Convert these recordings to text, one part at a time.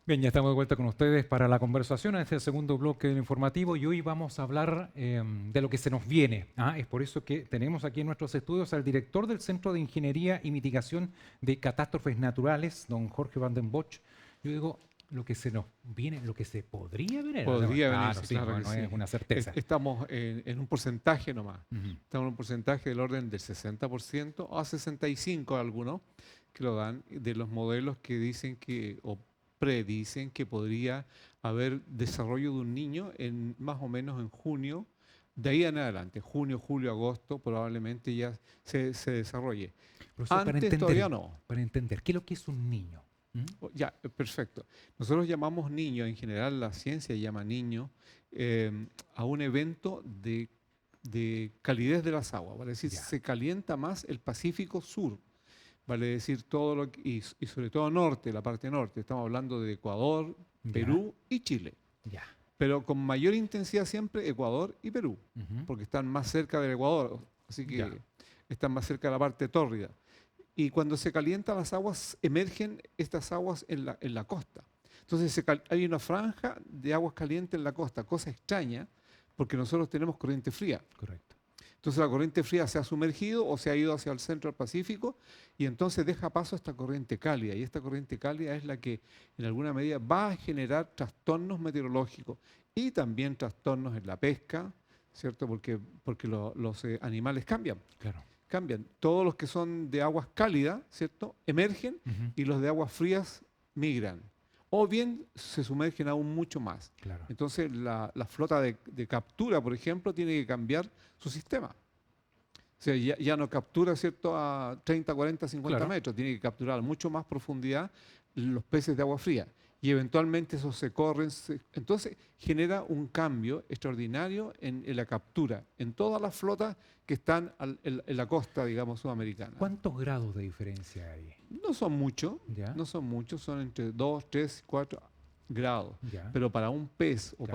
Bien, ya estamos de vuelta con ustedes para la conversación en este segundo bloque del informativo y hoy vamos a hablar de lo que se nos viene. Es por eso que tenemos aquí en nuestros estudios al director del Centro de Ingeniería y Mitigación de Catástrofes Naturales, don Jorge Van den Bosch. Yo digo, lo que se nos viene, lo que se podría venir. O sea, Podría claro, venirse, sí, claro no, que no es sí. una certeza. Estamos en un porcentaje nomás. Ujú. Estamos en un porcentaje del orden del 60% o a 65% algunos que lo dan, de los modelos que dicen que, o predicen que podría haber desarrollo de un niño en más o menos en junio, de ahí en adelante, junio, julio, agosto, probablemente ya se desarrolle. Profesor, Antes todavía no. para entender, ¿qué es lo que es un niño? ¿Mm? Ya, perfecto. Nosotros llamamos niño, en general la ciencia llama niño, eh, a un evento de calidez de las aguas, vale decir, Ya, se calienta más el Pacífico Sur, vale decir todo y sobre todo norte, la parte norte, estamos hablando de Ecuador, ya, Perú y Chile, ya. pero con mayor intensidad siempre Ecuador y Perú, Ujú. porque están más cerca del Ecuador, así Ya, que están más cerca de la parte tórrida. Y cuando se calientan las aguas, emergen estas aguas en la costa. Entonces hay una franja de aguas calientes en la costa, cosa extraña, porque nosotros tenemos corriente fría. correcto. Entonces la corriente fría se ha sumergido o se ha ido hacia el centro del Pacífico y entonces deja paso a esta corriente cálida. Y esta corriente cálida es la que en alguna medida va a generar trastornos meteorológicos y también trastornos en la pesca, ¿cierto? Porque los animales cambian. Claro. Cambian. Todos los que son de aguas cálidas, ¿cierto? Emergen Ujú. y los de aguas frías migran. O bien se sumergen aún mucho más. Claro. Entonces la flota de captura, por ejemplo, tiene que cambiar su sistema. O sea, ya no captura, ¿cierto?, a 30, 40, 50 Claro. metros, tiene que capturar a mucho más profundidad los peces de agua fría. Y eventualmente esos se corren. Entonces genera un cambio extraordinario en la captura, en todas las flotas que están en la costa, digamos, sudamericana. ¿Cuántos grados de diferencia hay? No son muchos, ¿Ya? no son muchos, son entre 2, 3, 4 grados. ¿Ya? Pero para un pez o Claro.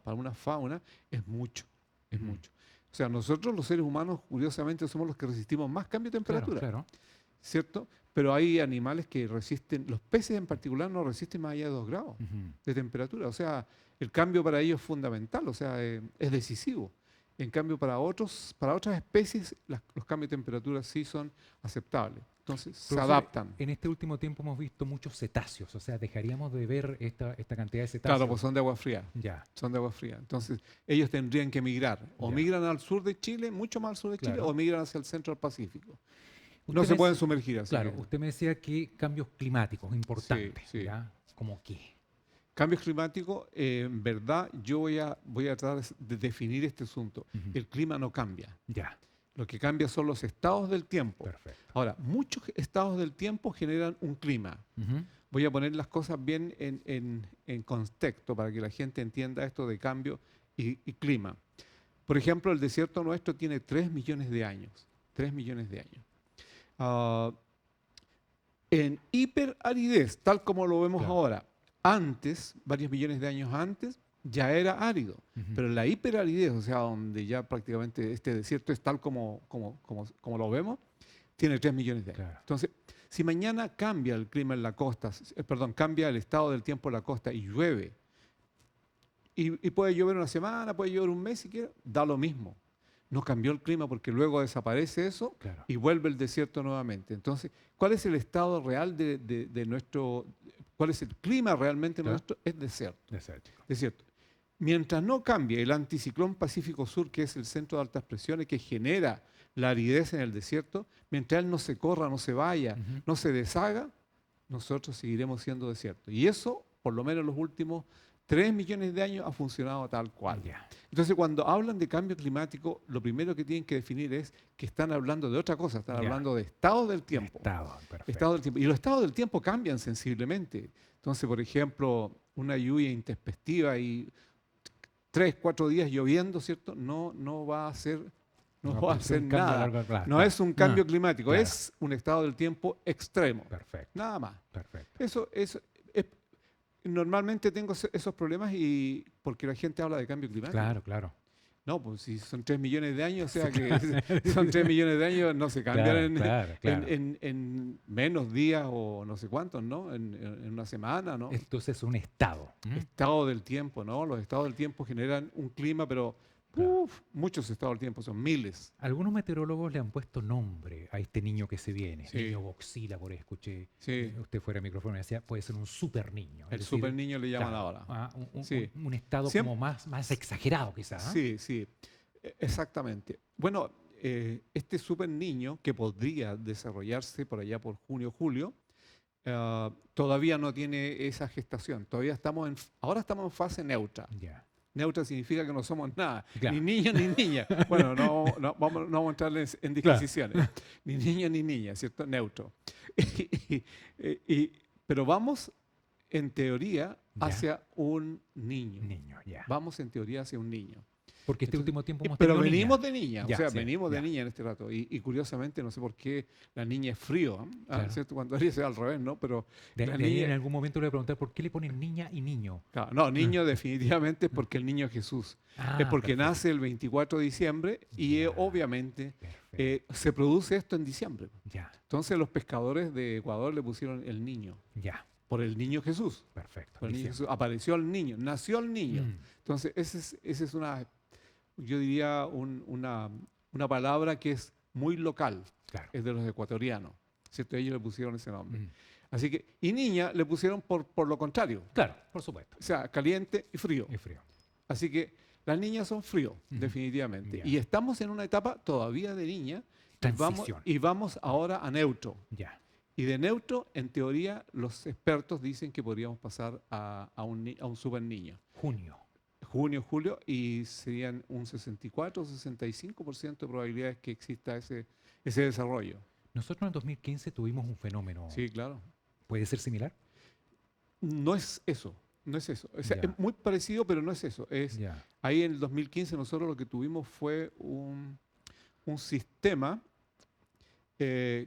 para una fauna es mucho, es Ujú. mucho. O sea, nosotros los seres humanos, curiosamente, somos los que resistimos más cambio de Claro, temperatura, claro. ¿cierto? Pero hay animales que resisten, los peces en particular no resisten más allá de 2 grados Ujú. de temperatura. O sea, el cambio para ellos es fundamental, o sea, es decisivo. En cambio, para otras especies, los cambios de temperatura sí son aceptables. Entonces, se Profesor, adaptan. en este último tiempo hemos visto muchos cetáceos, o sea, dejaríamos de ver esta cantidad de Claro, cetáceos. pues son de agua fría. Ya, Son de agua fría. Entonces, ellos tendrían que migrar. O ya, migran al sur de Chile, mucho más al sur de Chile, claro. o migran hacia el centro del Pacífico. No Usted se me, pueden dec- sumergir, así claro, que usted me decía que cambios climáticos sí, importantes, sí. ¿ya? ¿Cómo qué? Cambios climáticos, en verdad, yo voy a tratar de definir este asunto. Ujú. El clima no cambia. Ya, Lo que cambia son los estados del tiempo. perfecto. Ahora, muchos estados del tiempo generan un clima. Ujú. Voy a poner las cosas bien en contexto para que la gente entienda esto de cambio y clima. Por ejemplo, el desierto nuestro tiene 3 millones de años. 3 millones de años. Ah, en hiperaridez, tal como lo vemos Claro. ahora, antes, varios millones de años antes, ya era árido. Ujú. Pero la hiperaridez, o sea, donde ya prácticamente este desierto es tal como lo vemos, tiene 3 millones de años. Claro. Entonces, si mañana cambia el clima en la costa, perdón, cambia el estado del tiempo en la costa y llueve, y puede llover una semana, puede llover un mes si quiere, da lo mismo. No cambió el clima porque luego desaparece eso Claro. y vuelve el desierto nuevamente. Entonces, ¿cuál es el estado real de nuestro, cuál es el clima realmente Claro. nuestro? Es desierto. Desértico. Desierto. Mientras no cambie el anticiclón Pacífico Sur, que es el centro de altas presiones que genera la aridez en el desierto, mientras él no se corra, no se vaya, Ujú. no se deshaga, nosotros seguiremos siendo desierto. Y eso, por lo menos en los últimos 3 millones de años, ha funcionado tal cual. Ya. Entonces, cuando hablan de cambio climático, lo primero que tienen que definir es que están hablando de otra cosa, están Ya. hablando de estado del tiempo. Estado, perfecto. Estado del tiempo. Y los estados del tiempo cambian sensiblemente. Entonces, por ejemplo, una lluvia intempestiva y 3, 4 días lloviendo, ¿cierto? No va a hacer, no No, va a pues, hacer un cambio a nada. largo plazo. No Claro. es un No, cambio climático, claro. es un estado del tiempo extremo. Perfecto. Nada más. Perfecto. Normalmente tengo esos problemas y porque la gente habla de cambio climático. Claro, claro. No, pues si son 3 millones de años, o sea que son 3 millones de años, no se cambian Claro, en, claro, claro. en menos días o no sé cuántos, ¿no? En una semana, ¿no? Entonces es un estado. Estado del tiempo, ¿no? Los estados del tiempo generan un clima, pero Claro. muchos estados del tiempo, son miles. Algunos meteorólogos le han puesto nombre a este niño que se viene. Sí, Niño Boxila, por ahí escuché. sí. Usted fuera de micrófono y decía, puede ser un super niño. Es El super decir, niño le llaman claro, ahora. un Sí. un estado Siempre, como más exagerado quizás. sí, sí. Exactamente. Bueno, este super niño que podría desarrollarse por allá por junio, julio, todavía no tiene esa gestación. Todavía ahora estamos en fase neutra. Ya, Neutra significa que no somos nada, ni claro, niño ni niña. Bueno, no vamos a entrar en claro. disquisiciones. Ni niño ni niña, ¿cierto? Neutro. Y- y- pero vamos, en teoría, Ya, hacia un niño. niño, ya. Vamos, en teoría, hacia un niño. Porque este Entonces, último tiempo hemos pero tenido venimos niñas. de niña, o Ya, sea, sí, venimos de ya, niña en este rato. Y curiosamente, no sé por qué la niña es frío. claro. ¿Cierto? Cuando debería ser al revés, ¿no? Pero la De ahí en niña, algún momento le voy a preguntar por qué le ponen niña y niño. claro, no, Ah, niño definitivamente es porque el niño es Jesús. Es porque perfecto. nace el 24 de diciembre y Ya, obviamente perfecto. se produce esto en diciembre. Ya, Entonces los pescadores de Ecuador le pusieron el niño, ya, por el niño Jesús. perfecto. Por el niño Jesús. Diciembre. Apareció el niño, nació el niño. Mm, Entonces esa es una, yo diría, una palabra que es muy local, claro. es de los ecuatorianos, ¿cierto? Ellos le pusieron ese nombre. Mm, Así que, y niña le pusieron por lo contrario, claro, por supuesto. o sea, caliente y frío. Y frío. Así que las niñas son frío, Ujú, definitivamente. ya. Y estamos en una etapa todavía de niña Transición. y vamos ahora a neutro. Ya. Y de neutro, en teoría, los expertos dicen que podríamos pasar a un super niño. Junio. Junio, julio, y serían un 64 o 65% de probabilidades que exista ese desarrollo. Nosotros en 2015 tuvimos un fenómeno. Sí, claro. ¿Puede ser similar? No es eso, no es eso. O sea, Ya, es muy parecido, pero no es eso. ya. Ahí en el 2015 nosotros lo que tuvimos fue un sistema, eh,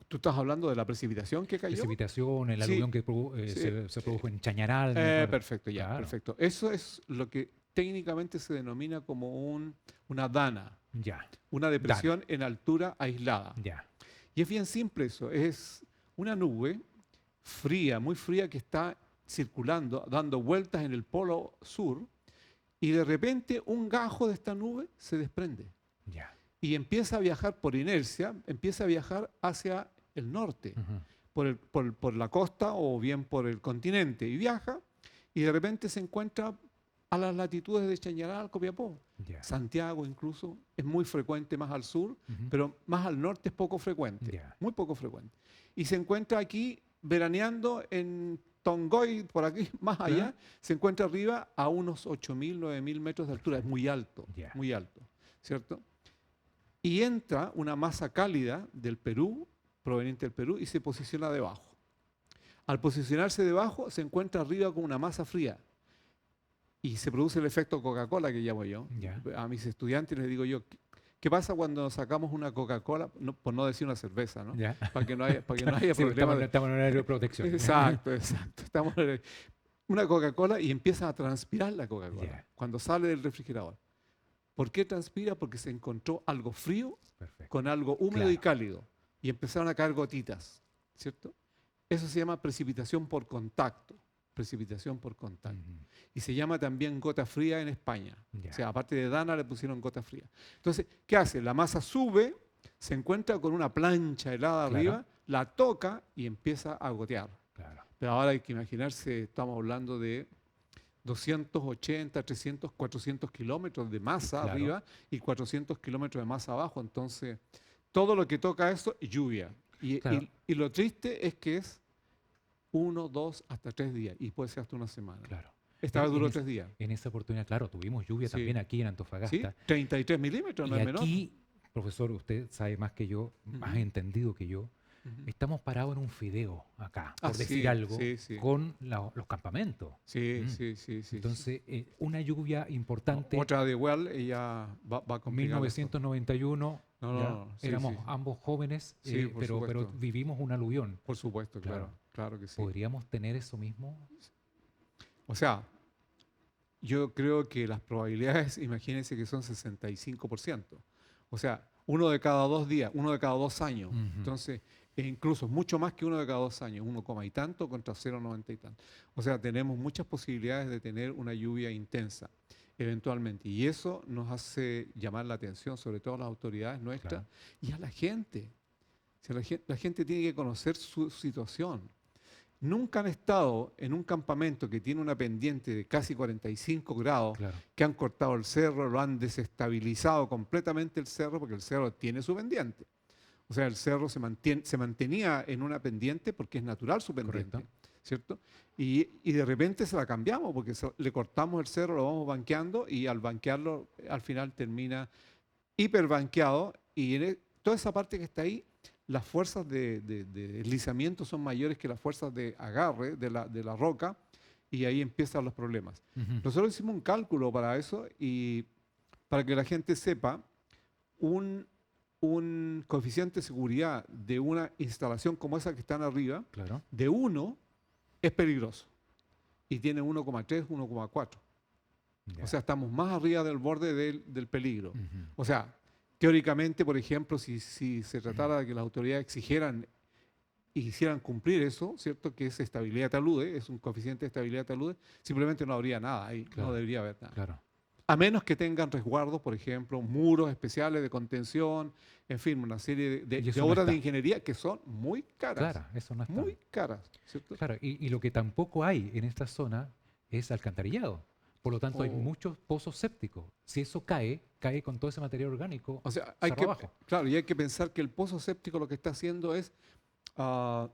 tú estás hablando de la precipitación que cayó. Precipitación, el Sí, aluvión que sí, se produjo en Chañaral, me acuerdo. perfecto, ya, Claro. perfecto. Eso es lo que técnicamente se denomina como una dana, Ya, una depresión en altura aislada. ya, Y es bien simple eso, es una nube fría, muy fría, que está circulando, dando vueltas en el polo sur, y de repente un gajo de esta nube se desprende ya. y empieza a viajar por inercia, empieza a viajar hacia el norte, Ujú, por la costa o bien por el continente, y viaja, y de repente se encuentra a las latitudes de Chañaral, Copiapó. ya. Santiago incluso es muy frecuente más al sur, Ujú, pero más al norte es poco frecuente, ya. muy poco frecuente. Y se encuentra aquí veraneando en Tongoy, por aquí, más allá, ¿Ah? se encuentra arriba a unos 8.000, 9.000 metros de altura, es Ya. muy alto, ¿cierto? Y entra una masa cálida del Perú, proveniente del Perú, y se posiciona debajo. Al posicionarse debajo, se encuentra arriba con una masa fría. Y se produce el efecto Coca-Cola que llamo yo. Ya. A mis estudiantes les digo yo, ¿qué pasa cuando sacamos una Coca-Cola? Por no decir una cerveza, ¿no? Ya. Para que no haya Sí, problema. estamos en horario de protección. Exacto, exacto. Una Coca-Cola y empieza a transpirar la Coca-Cola Ya. cuando sale del refrigerador. ¿Por qué transpira? Porque se encontró algo frío Perfecto. con algo húmedo y Claro. cálido y empezaron a caer gotitas, ¿cierto? Eso se llama precipitación por contacto, precipitación por contacto. Ujú, Y se llama también gota fría en España. ya. O sea, aparte de Dana le pusieron gota fría. Entonces, ¿qué hace? La masa sube, se encuentra con una plancha helada Claro. arriba, la toca y empieza a gotear. Claro. Pero ahora hay que imaginarse, estamos hablando de 280, 300, 400 kilómetros de masa Claro. arriba y 400 kilómetros de masa abajo. Entonces, todo lo que toca eso es lluvia. Claro. Y lo triste es que es 1, 2, hasta 3 días y puede ser hasta una semana. Claro. Esta vez En duró esa- 3 días. En esa oportunidad, claro, tuvimos lluvia Sí. también aquí en ¿Sí? Antofagasta. 33 milímetros, no Y es menor. aquí, profesor, usted sabe más que yo, más Ujú. entendido que yo, Ujú. estamos parados en un fideo acá, por Ah, decir sí, algo, sí, sí. con los campamentos. Sí, Mm. sí, sí, sí. Entonces, una lluvia importante, Otra de igual, ella va a complicar esto. 1991, No, ya no, sí, éramos sí. ambos jóvenes, Sí, por pero supuesto. vivimos un aluvión. Por supuesto, claro, Claro. claro que sí. ¿Podríamos tener eso mismo? O sea, yo creo que las probabilidades, imagínense que son 65%. O sea, uno de cada 2 días, uno de cada 2 años. Ujú. Entonces, e incluso mucho más que uno de cada 2 años, 1, y tanto contra 0,90 y tanto. O sea, tenemos muchas posibilidades de tener una lluvia intensa eventualmente. Y eso nos hace llamar la atención, sobre todo a las autoridades nuestras Claro. y a la gente. O sea, la gente tiene que conocer su situación. Nunca han estado en un campamento que tiene una pendiente de casi 45 grados, Claro. que han cortado el cerro, lo han desestabilizado completamente el cerro, porque el cerro tiene su pendiente. O sea, el cerro se mantenía en una pendiente porque es natural su pendiente, Correcto. ¿cierto? Y de repente se la cambiamos porque le cortamos el cerro, lo vamos banqueando y al banquearlo al final termina hiperbanqueado y toda esa parte que está ahí, las fuerzas de deslizamiento son mayores que las fuerzas de agarre de la roca y ahí empiezan los problemas. Ujú. Nosotros hicimos un cálculo para eso y para que la gente sepa, un coeficiente de seguridad de una instalación como esa que están arriba, Claro. de 1, es peligroso y tiene 1,3, 1,4. Ya. O sea, estamos más arriba del borde del peligro. Ujú. O sea, teóricamente, por ejemplo, si se tratara de que las autoridades exigieran y quisieran cumplir eso, ¿cierto? Que es estabilidad talude, es un coeficiente de estabilidad talude, simplemente no habría nada ahí, Claro. no debería haber nada. Claro. A menos que tengan resguardos, por ejemplo, muros especiales de contención, en fin, una serie Y de eso no obras de está. ingeniería que son muy caras, Claro, eso no está. muy caras, ¿cierto? Claro, y lo que tampoco hay en esta zona es alcantarillado. Por lo tanto, hay O, muchos pozos sépticos. Si eso cae, cae con todo ese material orgánico o sea, cerro abajo. claro, y hay que pensar que el pozo séptico lo que está haciendo es, ah,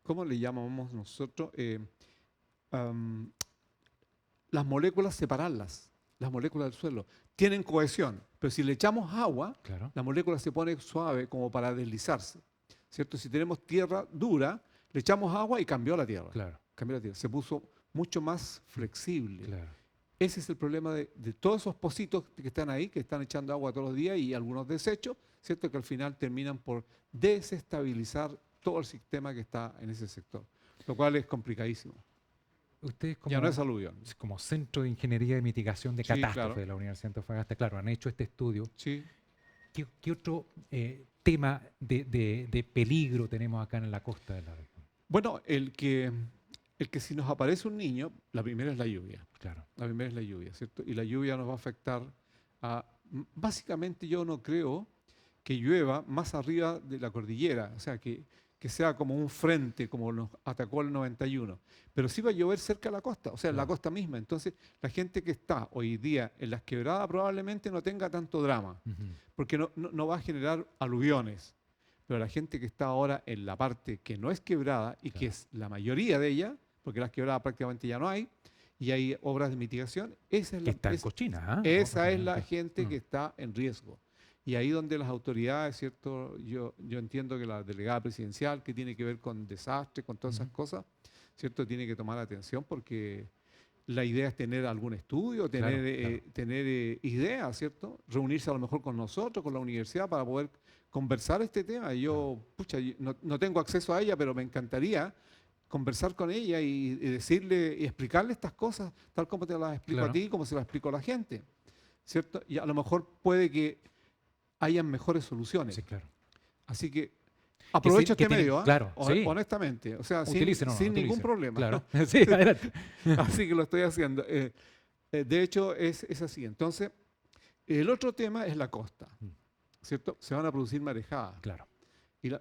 ¿cómo le llamamos nosotros? Am, las moléculas separarlas, las moléculas del suelo. Tienen cohesión, pero si le echamos agua, Claro, la molécula se pone suave como para deslizarse, ¿cierto? Si tenemos tierra dura, le echamos agua y cambió la tierra. claro, Cambió la tierra, se puso mucho más flexible. claro. Ese es el problema de todos esos pocitos que están ahí, que están echando agua todos los días y algunos desechos, ¿cierto? Que al final terminan por desestabilizar todo el sistema que está en ese sector, lo cual es complicadísimo. Ustedes Ya no es como, aluvión. como Centro de Ingeniería y Mitigación de Sí, Catástrofes claro. de la Universidad de Antofagasta, claro, han hecho este estudio. Sí. ¿Qué otro tema de peligro tenemos acá en la costa de la región? Bueno, el que si nos aparece un niño, la primera es la lluvia. Claro. La primera es la lluvia, ¿cierto? Y la lluvia nos va a afectar básicamente yo no creo que llueva más arriba de la cordillera, o sea, que sea como un frente, como nos atacó el 91. Pero sí va a llover cerca de la costa, o sea, en la Claro. costa misma. Entonces, la gente que está hoy día en las quebradas probablemente no tenga tanto drama, Ujú. porque no va a generar aluviones. Pero la gente que está ahora en la parte que no es quebrada y que Claro. es la mayoría de ella, porque las quebradas prácticamente ya no hay, y hay obras de mitigación, esa es Que la, está en cochina, ¿ah? esa es la Básicamente. gente que Mm. está en riesgo. Y ahí donde las autoridades, ¿cierto? Yo entiendo que la delegada presidencial, que tiene que ver con desastres, con todas esas Ujú. cosas, ¿cierto? Tiene que tomar atención porque la idea es tener algún estudio, Claro, tener, claro. ideas, ¿cierto? Reunirse a lo mejor con nosotros, con la universidad, para poder conversar este tema. Yo, pucha, yo no tengo acceso a ella, pero me encantaría conversar con ella y decirle y explicarle estas cosas tal como te las explico a Claro. ti, como se las explico a la gente, ¿cierto? Y a lo mejor puede que hayan mejores soluciones. Sí, claro. Así que Que aprovecho que este tienen, medio, ¿ah? claro, sí. Honestamente, o sea, Utilicen o no, sin ningún utilicen. problema. Claro. Sí, adelante. Así que lo estoy haciendo. De hecho, es así. Entonces, el otro tema es la costa, Mm. ¿cierto? Se van a producir marejadas. Claro.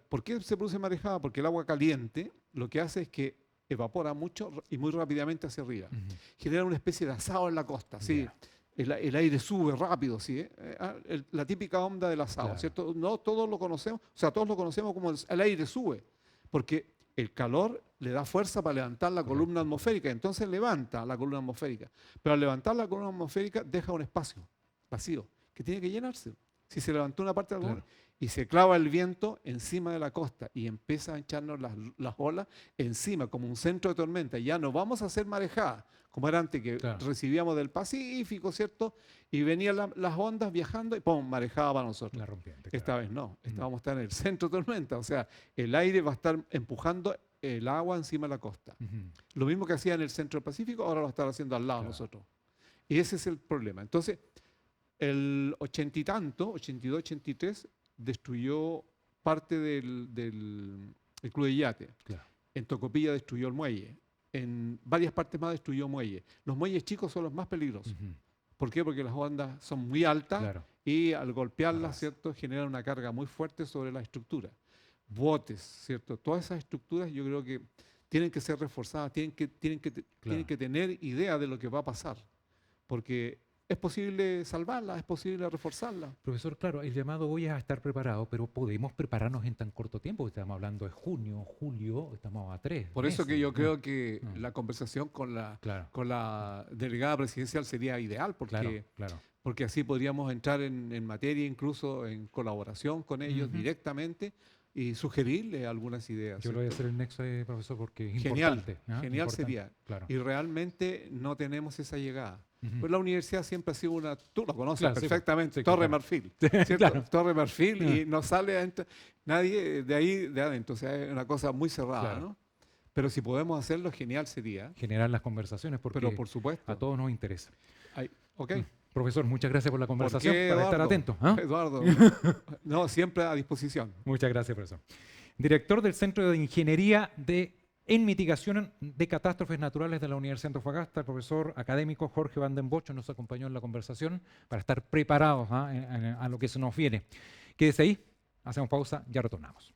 ¿Por qué se produce marejada? Porque el agua caliente lo que hace es que evapora mucho y muy rápidamente hacia arriba. Ujú. Genera una especie de asado en la costa, ¿sí? Ya. El aire sube rápido, ¿sí? La típica onda del asado, Claro. ¿cierto? No todos lo conocemos, o sea, todos lo conocemos como el aire sube, porque el calor le da fuerza para levantar la Correcto. columna atmosférica, entonces levanta la columna atmosférica, pero al levantar la columna atmosférica deja un espacio vacío que tiene que llenarse. Si se levantó una parte de la columna Claro. y se clava el viento encima de la costa y empieza a echarnos las olas encima como un centro de tormenta, ya no vamos a hacer marejada, como era antes que Claro. recibíamos del Pacífico, ¿cierto? Y venían las ondas viajando y ¡pum! Marejada para nosotros. La rompiente. Esta Claro. vez no, esta Mm. vamos a estar en el centro de tormenta, o sea, el aire va a estar empujando el agua encima de la costa. Ujú. Lo mismo que hacía en el centro del Pacífico, ahora lo están haciendo al lado de Claro. nosotros. Y ese es el problema. Entonces, el 80 y tanto, 82, 83, destruyó parte el club de yate. Claro. En Tocopilla destruyó el muelle. En varias partes más destruyó muelle. Los muelles chicos son los más peligrosos. Ujú. ¿Por qué? Porque las ondas son muy altas Claro. y al golpearlas, Arrasa. ¿cierto?, generan una carga muy fuerte sobre la estructura. Botes, ¿cierto? Todas esas estructuras yo creo que tienen que ser reforzadas, tienen Claro. que tener idea de lo que va a pasar. Porque es posible salvarlas, es posible reforzarlas. Profesor, claro, el llamado hoy es a estar preparado, pero podemos prepararnos en tan corto tiempo. Estamos hablando de junio, julio, estamos a 3 Por eso que meses, yo ¿no? creo que Mm. la conversación Claro, con la delegada presidencial sería ideal, claro, porque, claro. porque así podríamos entrar en materia, incluso en colaboración con ellos Ujú. directamente y sugerirles algunas ideas. Yo le voy a ¿cierto? hacer el nexo, profesor, porque es Genial, importante. ¿Ah? genial Importante, sería. claro. Y realmente no tenemos esa llegada. Ujú. Pues la universidad siempre ha sido una, tú lo conoces Claro, sí, pues. perfectamente, Sí, Torre claro. Marfil, ¿cierto? Claro. Torre Marfil y Ah. no sale adentro, nadie de ahí, de adentro, o sea, es una cosa muy cerrada, Claro. ¿no? Pero si podemos hacerlo, genial sería, Generar las conversaciones, porque pero por supuesto. a todos nos interesa. ¿Ok? Profesor, muchas gracias por la ¿Por conversación, qué, para estar Eduardo? atentos. ¿Ah? Eduardo, no, siempre a disposición. Muchas gracias, profesor. Director del Centro de Ingeniería en Mitigación de Catástrofes Naturales de la Universidad de Antofagasta, el profesor académico Jorge Van den Bossche nos acompañó en la conversación para estar preparados a lo que se nos viene. Quédese ahí, hacemos pausa, ya retornamos.